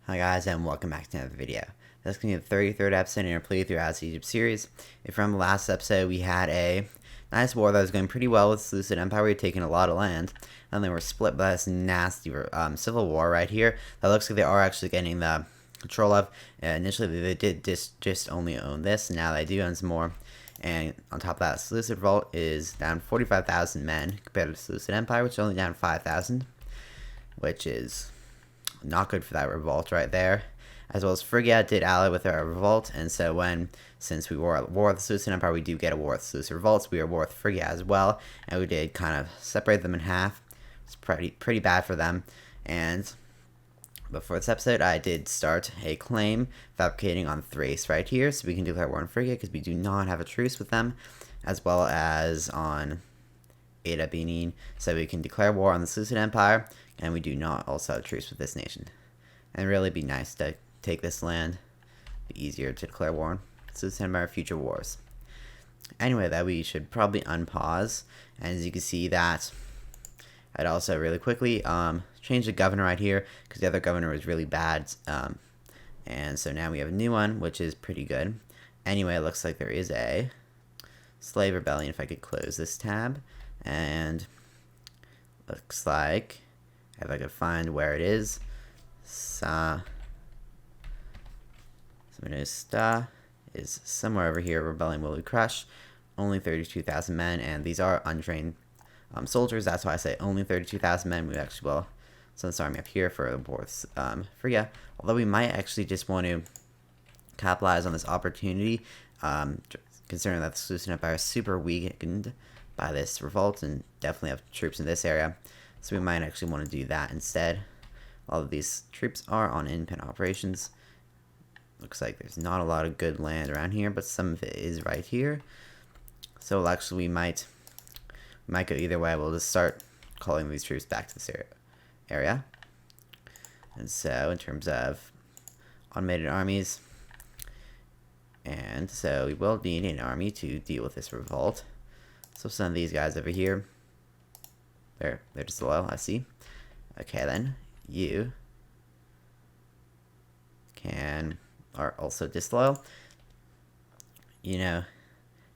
Hi guys, and welcome back to another video. This is going to be the 33rd episode in our playthrough as Egypt series. If from the last episode we had a nice war that was going pretty well with Seleukid Empire. We had taken a lot of land, and then we're split by this nasty civil war right here that looks like they are actually getting the control of. Initially they did just only own this, and now they do own some more. And on top of that, Seleukid Revolt is down 45,000 men compared to Seleukid Empire, which is only down 5,000, which is not good for that revolt right there. As well as Phrygia did ally with our revolt, and so since we were at war with the Seleukid Empire, we do get a war with Seleukid revolts. We are at war with Phrygia as well, and we did kind of separate them in half. It's pretty bad for them. And before this episode, I did start a claim fabricating on Thrace right here, so we can declare war on Phrygia because we do not have a truce with them, as well as on Ada Benin, so we can declare war on the Seleukid Empire, and we do not also have a truce with this nation. And really be nice to take this land. Be easier to declare war on Seleukid Empire future wars. Anyway, that we should probably unpause, and as you can see that I'd also really quickly change the governor right here because the other governor was really bad, and so now we have a new one, which is pretty good. Anyway, it looks like there is a slave rebellion. If I could close this tab, and looks like if I could find where it is, Saminista is somewhere over here. Rebellion will be crushed. Only 32,000 men, and these are untrained soldiers. That's why I say only 32,000 men. We actually will send this army up here for the war with Phrygia. Although we might actually just want to capitalize on this opportunity, considering that the Seleukid Empire is super weakened by this revolt and definitely have troops in this area. So we might actually want to do that instead. All of these troops are on independent operations. Looks like there's not a lot of good land around here, but some of it is right here. So actually we might go either way. We'll just start calling these troops back to this area. And so in terms of automated armies, and so we will need an army to deal with this revolt. So send these guys over here. They're disloyal, I see. Okay then, you are also disloyal. You know,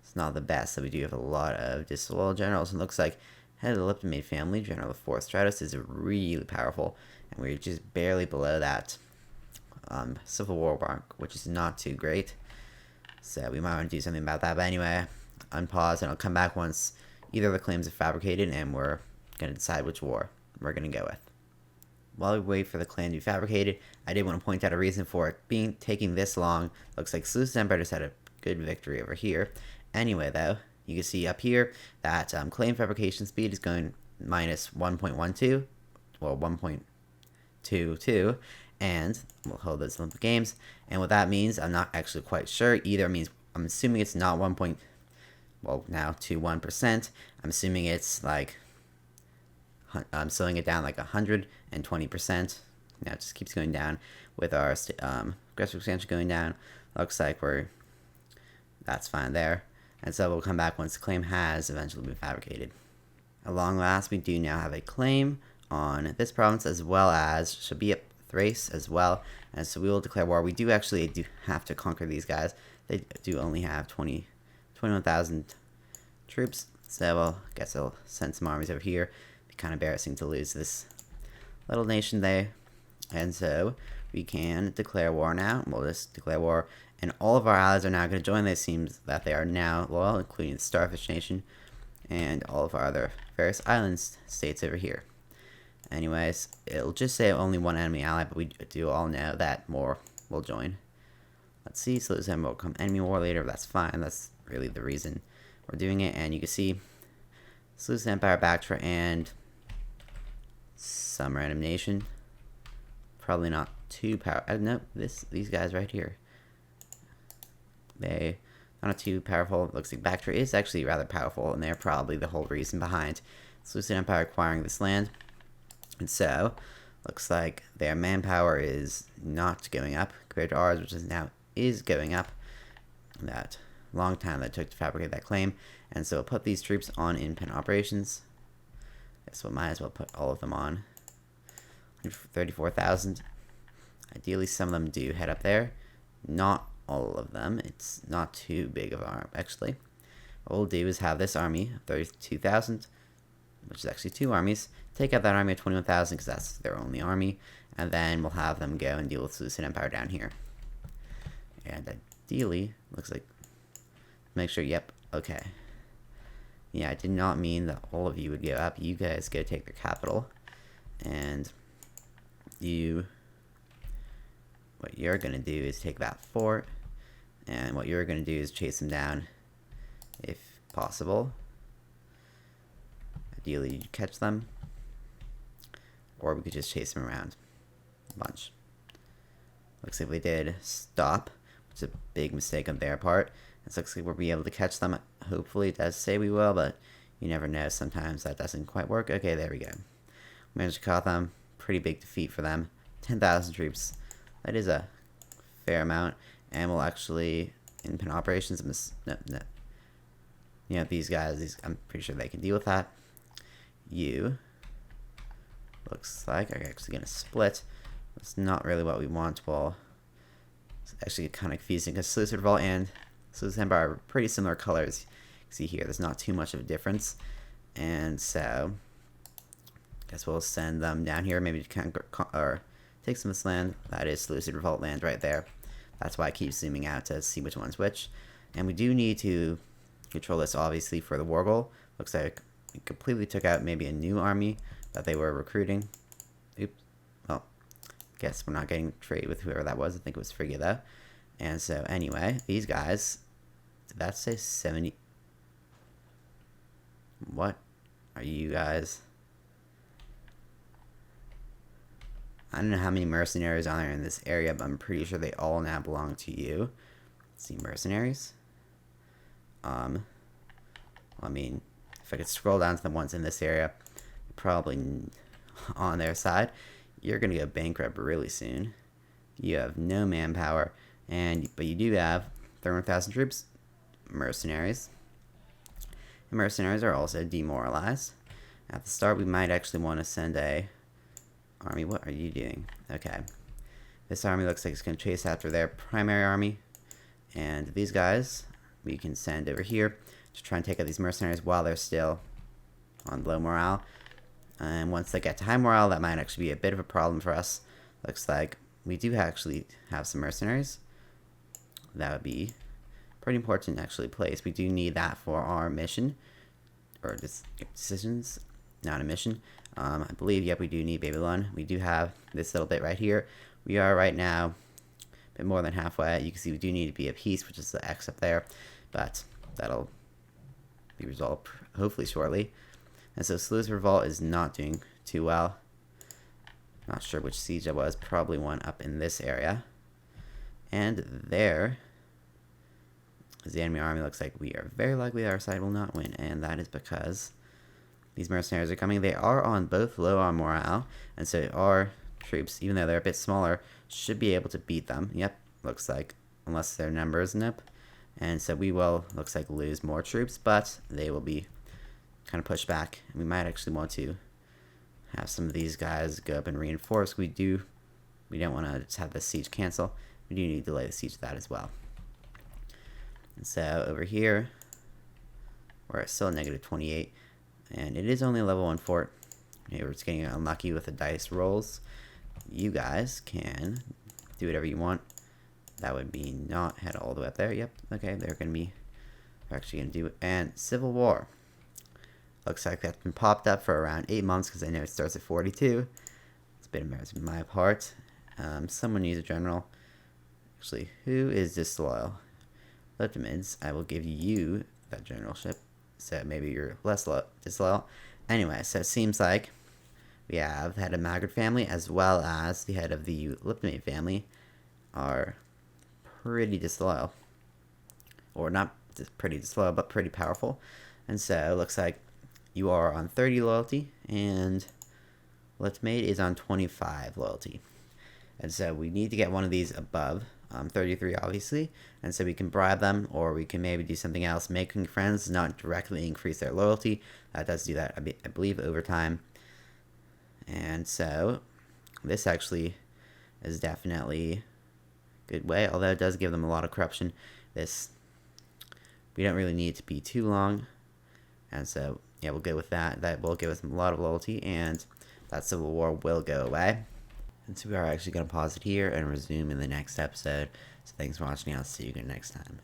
it's not the best, so we do have a lot of disloyal generals. And it looks like head of the Leptomade family, General of 4th Stratus, is really powerful, and we're just barely below that Civil War mark, which is not too great. So we might want to do something about that. But anyway, unpause, and I'll come back once either of the claims are fabricated, and we're going to decide which war we're going to go with. While we wait for the claim to be fabricated, I did want to point out a reason for it taking this long. Looks like Seleukid Empire just had a good victory over here. Anyway, though, you can see up here that claim fabrication speed is going minus 1.12, well, 1.22, and we'll hold those Olympic Games. And what that means, I'm not actually quite sure. Either means, I'm assuming it's not 1%. I'm assuming it's like, I'm slowing it down like 120%. Now it just keeps going down with our aggressive expansion going down. Looks like that's fine there. And so we'll come back once the claim has eventually been fabricated. At long last, we do now have a claim on this province, as well as should be Thrace as well. And so we will declare war. We do have to conquer these guys. They do only have 21,000 troops. So I guess I'll send some armies over here. Be kind of embarrassing to lose this little nation there. And so we can declare war now. We'll just declare war. And all of our allies are now going to join. It seems that they are now loyal, including the Starfish Nation and all of our other various island states over here. Anyways, it'll just say only one enemy ally, but we do all know that more will join. Let's see, so this will become enemy war later, but that's fine. That's really the reason we're doing it. And you can see Seleukid Empire, Bactra, and some random nation. Probably not too powerful. No, these guys right here. They are not too powerful. It looks like Bactra is actually rather powerful, and they're probably the whole reason behind Seleukid Empire acquiring this land. And so, looks like their manpower is not going up compared to ours, which is going up. That long time that it took to fabricate that claim. And so we'll put these troops on independent operations. So we might as well put all of them on. 34,000. Ideally, some of them do head up there. Not all of them. It's not too big of an arm, actually. What we'll do is have this army of 32,000, which is actually 2 armies. Take out that army of 21,000 because that's their only army. And then we'll have them go and deal with Seleukid Empire down here. And ideally, looks like, make sure, yep, okay. Yeah, I did not mean that all of you would go up. You guys go take their capital. And what you're going to do is take that fort. And what you're going to do is chase them down if possible. Ideally, you catch them. Or we could just chase them around a bunch. Looks like we did stop, which is a big mistake on their part. It looks like we'll be able to catch them. Hopefully it does say we will, but you never know. Sometimes that doesn't quite work. Okay, there we go. We managed to caught them. Pretty big defeat for them. 10,000 troops. That is a fair amount. And we'll actually, in pin operations, no. You know, these guys, I'm pretty sure they can deal with that. You, looks like, are actually going to split. That's not really what we want. Well, it's actually kind of confusing because Seleukid Revolt and Seleukid Empire are pretty similar colors. You can see here, there's not too much of a difference. And so, I guess we'll send them down here, maybe to or take some of this land. That is Seleukid Revolt land right there. That's why I keep zooming out to see which one's which. And we do need to control this, obviously, for the war goal. Looks like we completely took out maybe a new army that they were recruiting. Oops. Well, guess we're not getting trade with whoever that was. I think it was Frigga, though. And so, anyway, these guys, did that say 70? What are you guys? I don't know how many mercenaries are there in this area, but I'm pretty sure they all now belong to you. Let's see, mercenaries. I mean, if I could scroll down to the ones in this area, probably on their side, you're gonna go bankrupt really soon. You have no manpower, but you do have 31,000 troops, mercenaries. And mercenaries are also demoralized. At the start, we might actually want to send a army. What are you doing? Okay. This army looks like it's going to chase after their primary army. And these guys, we can send over here to try and take out these mercenaries while they're still on low morale. And once they get to high morale, that might actually be a bit of a problem for us. Looks like we do actually have some mercenaries. That would be pretty important to actually place. We do need that for our mission. Or decisions. Not a mission. I believe, yep, we do need Babylon. We do have this little bit right here. We are right now a bit more than halfway. You can see we do need to be at peace, which is the X up there. But that'll be resolved hopefully shortly. And so Seleukid Revolt is not doing too well. Not sure which siege it was. Probably one up in this area. And there is the enemy army. Looks like we are very likely our side will not win. And that is because these mercenaries are coming. They are on both low on morale, and so our troops, even though they're a bit smaller, should be able to beat them. Yep, looks like, unless their numbers nip. And so we will, looks like, lose more troops, but they will be kind of pushed back. And we might actually want to have some of these guys go up and reinforce. We don't want to just have the siege cancel. We do need to delay the siege of that as well. And so over here, we're still at negative 28. And it is only a level 1 fort. Maybe we're just getting unlucky with the dice rolls. You guys can do whatever you want. That would be not head all the way up there. Yep, okay, they're actually going to do it. And Civil War. Looks like that's been popped up for around 8 months because I know it starts at 42. It's a bit embarrassing on my part. Someone needs a general. Actually, who is disloyal? Leptimids, I will give you that generalship. So maybe you're less disloyal. Anyway, so it seems like we have the head of Magrid family as well as the head of the Leptimate family are pretty disloyal. Or not pretty disloyal, but pretty powerful. And so it looks like you are on 30 loyalty and Leptimate is on 25 loyalty. And so we need to get one of these above 33, obviously, and so we can bribe them, or we can maybe do something else. Making friends does not directly increase their loyalty. That does do that, I believe, over time. And so this actually is definitely a good way, although it does give them a lot of corruption. We don't really need it to be too long, and so yeah, we'll go with that. That will give us a lot of loyalty, and that civil war will go away. And so we are actually going to pause it here and resume in the next episode. So thanks for watching. I'll see you again next time.